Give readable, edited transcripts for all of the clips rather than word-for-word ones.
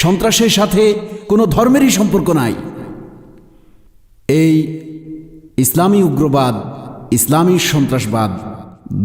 সন্ত্রাসের সাথে কোনো ধর্মেরই সম্পর্ক নাই। এই ইসলামী উগ্রবাদ, ইসলামী সন্ত্রাসবাদ,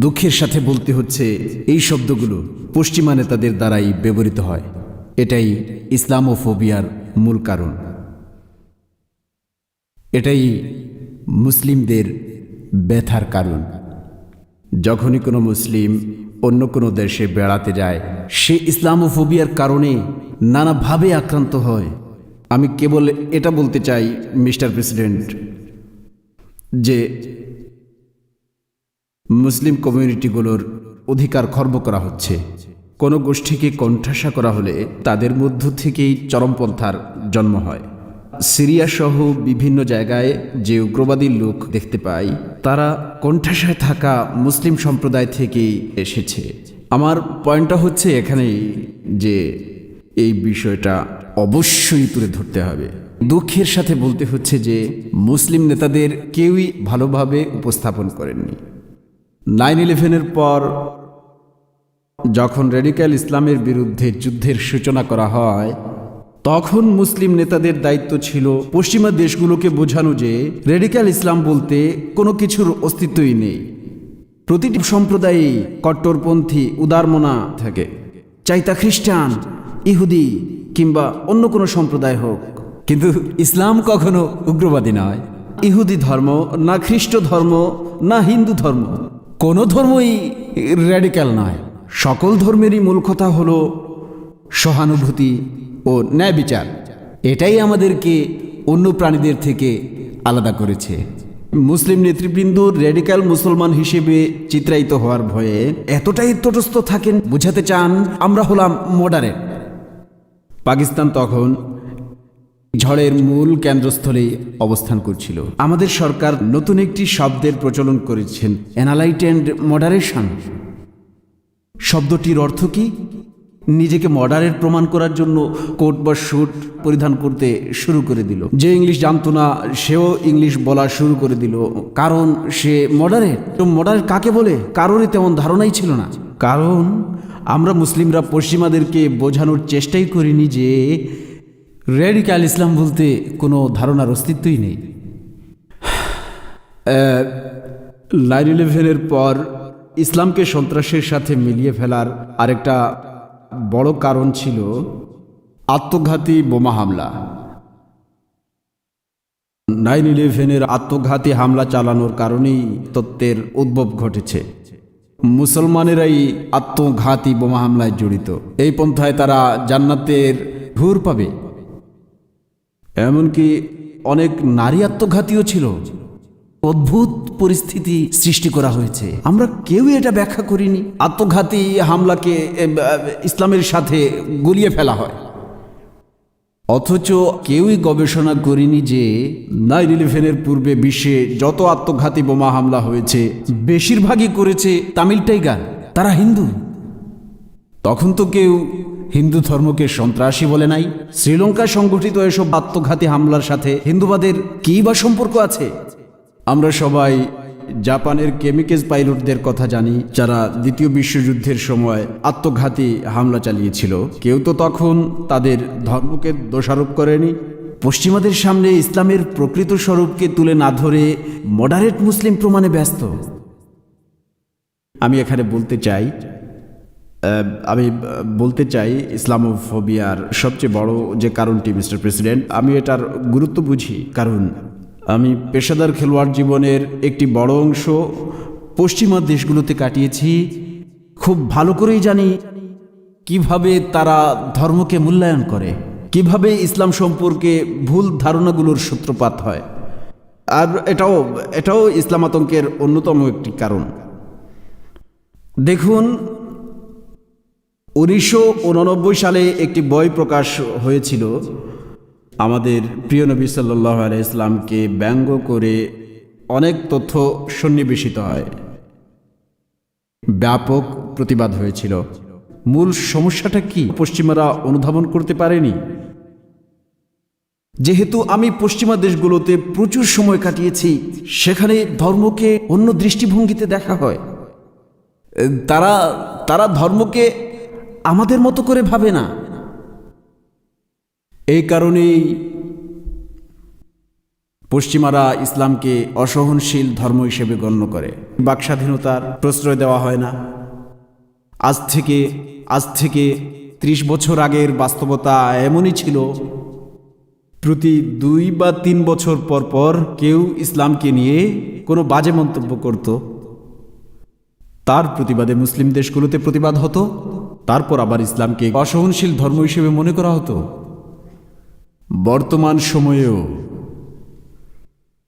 দুঃখের সাথে বলতে হচ্ছে এই শব্দগুলো পশ্চিমা নেতাদের দ্বারাই ব্যবহৃত হয়। এটাই ইসলামোফোবিয়ার মূল কারণ। এটাই মুসলিমদের ব্যথার কারণ। যখনই কোনো মুসলিম অন্য কোনো দেশে বেড়াতে যায়, সে ইসলামোফোবিয়ার কারণে নানাভাবে আক্রান্ত হয়। আমি কেবল এটা বলতে চাই মিস্টার প্রেসিডেন্ট, যে মুসলিম কমিউনিটিগুলোর অধিকার খর্ব করা হচ্ছে। কোনো গোষ্ঠীকে কোণঠাসা করা হলে তাদের মধ্য থেকেই চরমপন্থার জন্ম হয়। সিরিয়া সহ বিভিন্ন জায়গায় যে উগ্রবাদী লোক দেখতে পাই, তারা কোণঠাসায় থাকা মুসলিম সম্প্রদায় থেকেই এসেছে। আমার পয়েন্টটা হচ্ছে এখানেই যে এই বিষয়টা অবশ্যই তুলে ধরতে হবে। দুঃখের সাথে বলতে হচ্ছে যে মুসলিম নেতাদের কেউই ভালোভাবে উপস্থাপন করেননি। 9/11-এর পর যখন রেডিক্যাল ইসলামের বিরুদ্ধে যুদ্ধের সূচনা করা হয়, তখন মুসলিম নেতাদের দায়িত্ব ছিল পশ্চিমা দেশগুলোকে বোঝানো যে রেডিক্যাল ইসলাম বলতে কোনো কিছুর অস্তিত্বই নেই। প্রতিটি সম্প্রদায়ে কট্টরপন্থী উদারমনা থাকে, চাই তা খ্রিস্টান, ইহুদি কিংবা অন্য কোনো সম্প্রদায় হোক। কিন্তু ইসলাম কখনো উগ্রবাদী নয়। ইহুদি ধর্ম না খ্রিস্ট ধর্ম না হিন্দু ধর্ম, কোনো ধর্মই র্যাডিক্যাল নয়। সকল ধর্মেরই মূল কথা হলো সহানুভূতি ও ন্যায় বিচার। এটাই আমাদেরকে অন্য প্রাণীদের থেকে আলাদা করেছে। মুসলিম নেতৃবৃন্দ র্যাডিক্যাল মুসলমান হিসেবে চিত্রায়িত হওয়ার ভয়ে এতটাই তটস্থ থাকেন, বোঝাতে চান আমরা হলাম মডারেট। পাকিস্তান তখন ঝড়ের মূল কেন্দ্রস্থলে অবস্থান করছিল। আমাদের সরকার নতুন একটি শব্দের প্রচলন করেছেন, এনলাইটেন্ড মডারেশন। শব্দটির অর্থ কি? নিজেকে মডারেট প্রমাণ করার জন্য কোট বা স্যুট পরিধান করতে শুরু করে দিল। যে ইংলিশ জানতো না সেও ইংলিশ বলা শুরু করে দিল, কারণ সে মডারেট। তো মডারেট কাকে বলে কারোরই তেমন ধারণাই ছিল না। কারণ আমরা মুসলিমরা পশ্চিমাদেরকে বোঝানোর চেষ্টাই করিনি যে রেডিক্যাল ইসলাম বলতে কোনো ধারণার অস্তিত্বই নেই। 9/11-এর পর ইসলামকে সন্ত্রাসের সাথে মিলিয়ে ফেলার আরেকটা বড় কারণ ছিল আত্মঘাতী বোমা হামলা। 9/11-এর আত্মঘাতী হামলা চালানোর কারণেই তত্ত্বের উদ্ভব ঘটেছে। মুসলমানেরাই আত্মঘাতী বোমা হামলায় জড়িত। এই পন্থায় তারা জান্নাতের হুর পাবে। এমনকি অনেক নারী আত্মঘাতীও ছিল। অদ্ভুত পরিস্থিতি সৃষ্টি করা হয়েছে, আমরা কেউই এটা ব্যাখ্যা করিনি। আত্মঘাতী হামলাকে ইসলামের সাথে গুলিয়ে ফেলা হয়, অথচ কেউই গবেষণা করিনি যে 9/11-এর পূর্বে বিশ্বে যত আত্মঘাতী বোমা হামলা হয়েছে বেশিরভাগই করেছে তামিল টাইগার, তারা হিন্দু। তখন তো কেউ হিন্দু ধর্মকে সন্ত্রাসী বলে নাই। শ্রীলঙ্কায় সংঘটিত এসব আত্মঘাতী হামলার সাথে হিন্দুবাদের কী বা সম্পর্ক আছে? আমরা সবাই জাপানের কেমিকেজ পাইলটদের কথা জানি, যারা দ্বিতীয় বিশ্বযুদ্ধের সময় আত্মঘাতী হামলা চালিয়েছিল। কেউ তো তখন তাদের ধর্মকে দোষারোপ করেনি। পশ্চিমাদের সামনে ইসলামের প্রকৃত স্বরূপকে তুলে না ধরে মডারেট মুসলিম প্রমাণে ব্যস্ত। আমি এখানে বলতে চাই ইসলামোফোবিয়ার সবচেয়ে বড় যে কারণটি মিস্টার প্রেসিডেন্ট, আমি এটার গুরুত্ব বুঝি। কারণ আমি পেশাদার খেলোয়াড় জীবনের একটি বড় অংশ পশ্চিমা দেশগুলোতে কাটিয়েছি। খুব ভালো করেই জানি কিভাবে তারা ধর্মকে মূল্যায়ন করে, কিভাবে ইসলাম সম্পর্কে ভুল ধারণাগুলোর সূত্রপাত হয়। আর এটাও ইসলাম আতঙ্কের অন্যতম একটি কারণ। দেখুন, 1989 সালে একটি বই প্রকাশ হয়েছিল। আমাদের প্রিয় নবী সাল্লাল্লাহু আলাইহি ইসলামকে ব্যঙ্গ করে অনেক তথ্য সন্নিবেশিত হয়। ব্যাপক প্রতিবাদ হয়েছিল। মূল সমস্যাটা কি পশ্চিমারা অনুধাবন করতে পারেনি। যেহেতু আমি পশ্চিমা দেশগুলোতে প্রচুর সময় কাটিয়েছি, সেখানে ধর্মকে অন্য দৃষ্টিভঙ্গিতে দেখা হয়। তারা ধর্মকে আমাদের মতো করে ভাবে না। এই কারণেই পশ্চিমারা ইসলামকে অসহনশীল ধর্ম হিসেবে গণ্য করে। বাকস্বাধীনতার প্রশ্রয় দেওয়া হয় না। আজ থেকে ৩০ বছর আগের বাস্তবতা এমনই ছিল, প্রতি ২ বা ৩ বছর পর পর কেউ ইসলামকে নিয়ে কোনো বাজে মন্তব্য করত, তার প্রতিবাদে মুসলিম দেশগুলোতে প্রতিবাদ হতো, তারপর আবার ইসলামকে অসহনশীল ধর্ম হিসেবে মনে করা হতো। বর্তমান সময়েও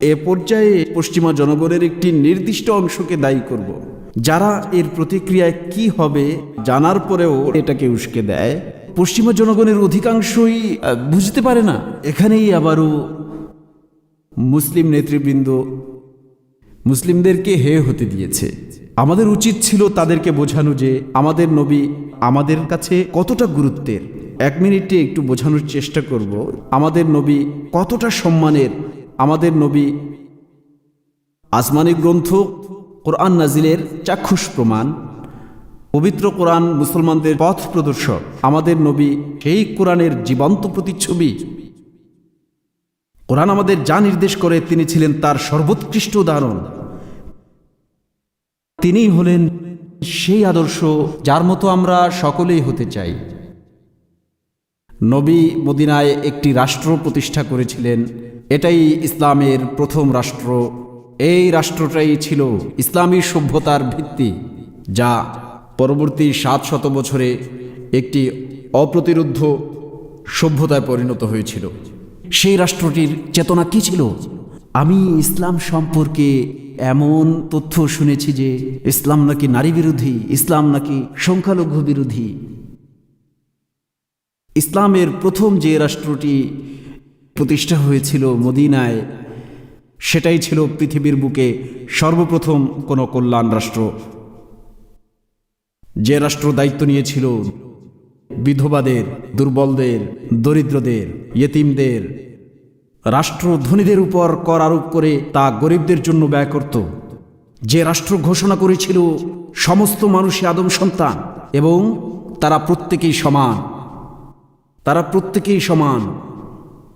এ পর্যায়ে পশ্চিমা জনগণের একটি নির্দিষ্ট অংশকে দায়ী করব, যারা এর প্রতিক্রিয়ায় কি হবে জানার পরেও এটাকে উস্কে দেয়। পশ্চিমা জনগণের অধিকাংশই বুঝতে পারে না। এখানেই আবারও মুসলিম নেতৃবৃন্দ মুসলিমদেরকে হেয় হতে দিয়েছে। আমাদের উচিত ছিল তাদেরকে বোঝানো যে আমাদের নবী আমাদের কাছে কতটা গুরুত্বের। 1 মিনিটে একটু বোঝানোর চেষ্টা করব আমাদের নবী কতটা সম্মানের। আমাদের নবী আসমানি গ্রন্থ কোরআন নাজিলের চাক্ষুষ প্রমাণ। পবিত্র কোরআন মুসলমানদের পথ প্রদর্শক। আমাদের নবী সেই কোরআনের জীবন্ত প্রতিচ্ছবি। কোরআন আমাদের যা নির্দেশ করে তিনি ছিলেন তার সর্বোৎকৃষ্ট উদাহরণ। তিনিই হলেন সেই আদর্শ যার মতো আমরা সকলেই হতে চাই। নবী মদিনায় একটি রাষ্ট্র প্রতিষ্ঠা করেছিলেন। এটাই ইসলামের প্রথম রাষ্ট্র। এই রাষ্ট্রটাই ছিল ইসলামী সভ্যতার ভিত্তি, যা পরবর্তী 700 বছরে একটি অপ্রতিরোধ্য সভ্যতায় পরিণত হয়েছিল। সেই রাষ্ট্রটির চেতনা কি ছিল? আমি ইসলাম সম্পর্কে এমন তথ্য শুনেছি যে ইসলাম নাকি নারী বিরোধী, ইসলাম নাকি সংখ্যালঘু বিরোধী। ইসলামের প্রথম যে রাষ্ট্রটি প্রতিষ্ঠা হয়েছিল মদিনায়, সেটাই ছিল পৃথিবীর বুকে সর্বপ্রথম কোনো কল্যাণ রাষ্ট্র। যে রাষ্ট্র দায়িত্ব নিয়েছিল বিধবাদের, দুর্বলদের, দরিদ্রদের, ইয়েতিমদের। রাষ্ট্র ধনীদের উপর কর আরোপ করে তা গরিবদের জন্য ব্যয় করত। যে রাষ্ট্র ঘোষণা করেছিল সমস্ত মানুষই আদম সন্তান এবং তারা প্রত্যেকেই সমান,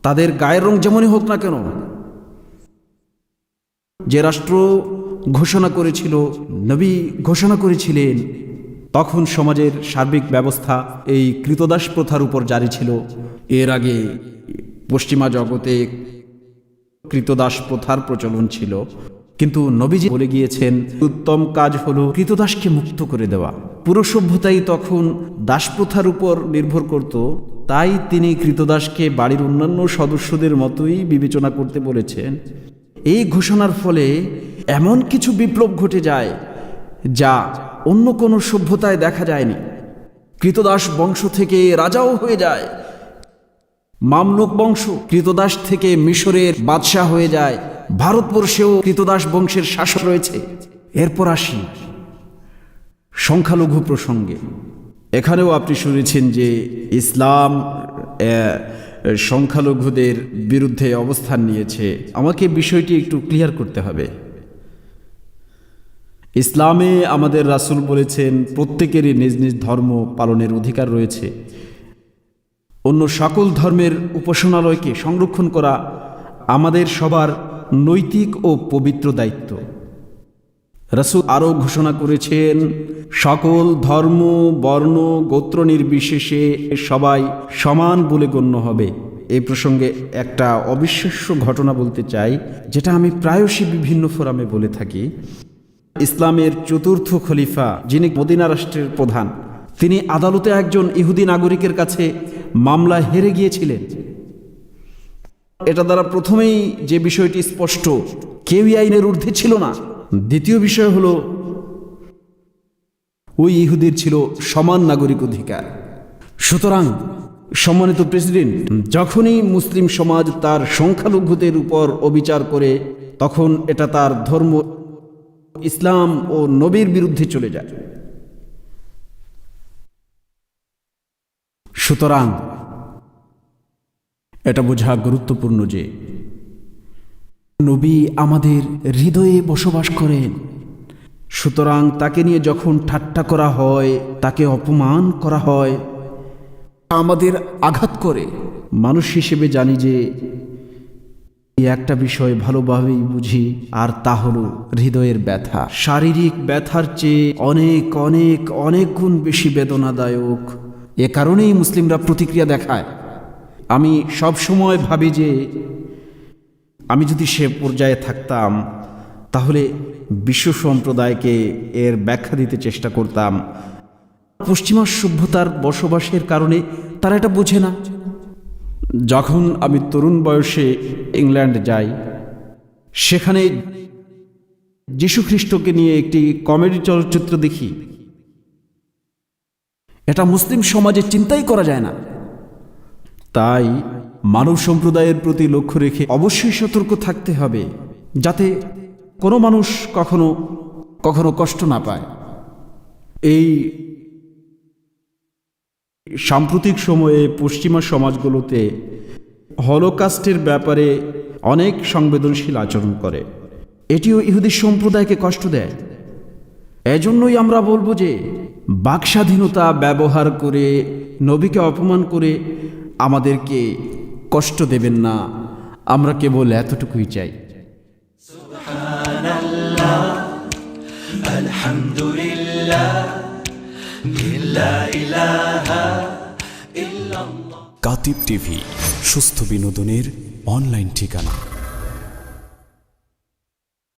তাদের গায়ের রং যেমনই হোক না কেন। যে রাষ্ট্র ঘোষণা করেছিল, নবী ঘোষণা করেছিলেন, তখন সমাজের সার্বিক ব্যবস্থা এই কৃতদাস প্রথার উপর জারি ছিল। এর আগে পশ্চিমা জগতে কৃতদাস প্রথার প্রচলন ছিল, কিন্তু নবীজি বলে গিয়েছেন উত্তম কাজ হলো কৃতদাসকে মুক্ত করে দেওয়া। পুরো সভ্যতাই তখন দাসপ্রথার উপর নির্ভর করত, তাই তিনি কৃতদাসকে বাড়ির অন্যান্য সদস্যদের মতোই বিবেচনা করতে বলেছেন। এই ঘোষণার ফলে এমন কিছু বিপ্লব ঘটে যায় যা অন্য কোনো সভ্যতায় দেখা যায়নি। কৃতদাস বংশ থেকে রাজাও হয়ে যায়। মামলুক বংশ কৃতদাস থেকে মিশরের বাদশাহ হয়ে যায়। ভারতবর্ষেও কৃতদাস বংশের শাসক রয়েছে। এরপর আসি সংখ্যালঘু প্রসঙ্গে। এখানেও আপনি শুনেছেন যে ইসলাম সংখ্যালঘুদের বিরুদ্ধে অবস্থান নিয়েছে। আমাকে বিষয়টি একটু ক্লিয়ার করতে হবে। ইসলামে আমাদের রাসূল বলেছেন প্রত্যেকেরই নিজ নিজ ধর্ম পালনের অধিকার রয়েছে। অন্য সকল ধর্মের উপাসনালয়কে সংরক্ষণ করা আমাদের সবার নৈতিক ও পবিত্র দায়িত্ব। রাসূল আরও ঘোষণা করেছেন সকল ধর্ম, বর্ণ, গোত্র নির্বিশেষে সবাই সমান বলে গণ্য হবে। এই প্রসঙ্গে একটা অবিশ্বাস্য ঘটনা বলতে চাই, যেটা আমি প্রায়শই বিভিন্ন ফোরামে বলে থাকি। ইসলামের চতুর্থ খলিফা, যিনি মদিনা রাষ্ট্রের প্রধান, তিনি আদালতে একজন ইহুদি নাগরিকের কাছে মামলায় হেরে গিয়েছিলেন। এটা দ্বারা প্রথমেই যে বিষয়টি স্পষ্ট, কেউই আইনের ঊর্ধ্বে ছিল না। দ্বিতীয় বিষয় হলো ওই ইহুদির ছিল সমান নাগরিক অধিকার। সুতরাং সম্মানিত প্রেসিডেন্ট, যখনই মুসলিম সমাজ তার সংখ্যালঘুদের উপর অবিচার করে, তখন এটা তার ধর্ম ইসলাম ও নবীর বিরুদ্ধে চলে যায়। সুতরাং এটা বোঝা গুরুত্বপূর্ণ যে নবী আমাদের হৃদয়ে বসবাস করেন। সুতরাং তাকে নিয়ে যখন ঠাট্টা করা হয়, তাকে অপমান করা হয়, আমাদের আঘাত করে। মানুষ হিসেবে জানি যে এই একটা বিষয় ভালোভাবেই বুঝি, আর তা হলো হৃদয়ের ব্যথা। শারীরিক ব্যথার চেয়ে অনেক অনেক অনেক গুণ বেশি বেদনাদায়ক। এ কারণেই মুসলিমরা প্রতিক্রিয়া দেখায়। আমি সব সময় ভাবি যে আমি যদি সে পর্যায়ে থাকতাম তাহলে বিশ্ব সম্প্রদায়কে এর ব্যাখ্যা দিতে চেষ্টা করতাম। পশ্চিমা সভ্যতার বসবাসের কারণে তারা এটা বোঝে না। যখন আমি তরুণ বয়সে ইংল্যান্ড যাই, সেখানে যীশু খ্রিস্টকে নিয়ে একটি কমেডি চলচ্চিত্র দেখি। এটা মুসলিম সমাজে চিন্তাই করা যায় না। তাই মানব সম্প্রদায়ের প্রতি লক্ষ্য রেখে অবশ্যই সতর্ক থাকতে হবে, যাতে কোনো মানুষ কখনো কখনো কষ্ট না পায়। এই সাম্প্রতিক সময়ে পশ্চিমা সমাজগুলোতে হলোকাস্টের ব্যাপারে অনেক সংবেদনশীল আচরণ করে। এটিও ইহুদি সম্প্রদায়কে কষ্ট দেয়। এজন্যই আমরা বলবো যে বাকস্বাধীনতা ব্যবহার করে নবীকে অপমান করে আমাদেরকে কষ্ট দেবেন না। আমরা কেবল এতটুকুই চাই। সুবহানাল্লাহ, আলহামদুলিল্লাহ, লা ইলাহা ইল্লাল্লাহ। কাতিব টিভি, সুস্থ বিনোদনের অনলাইন ঠিকানা।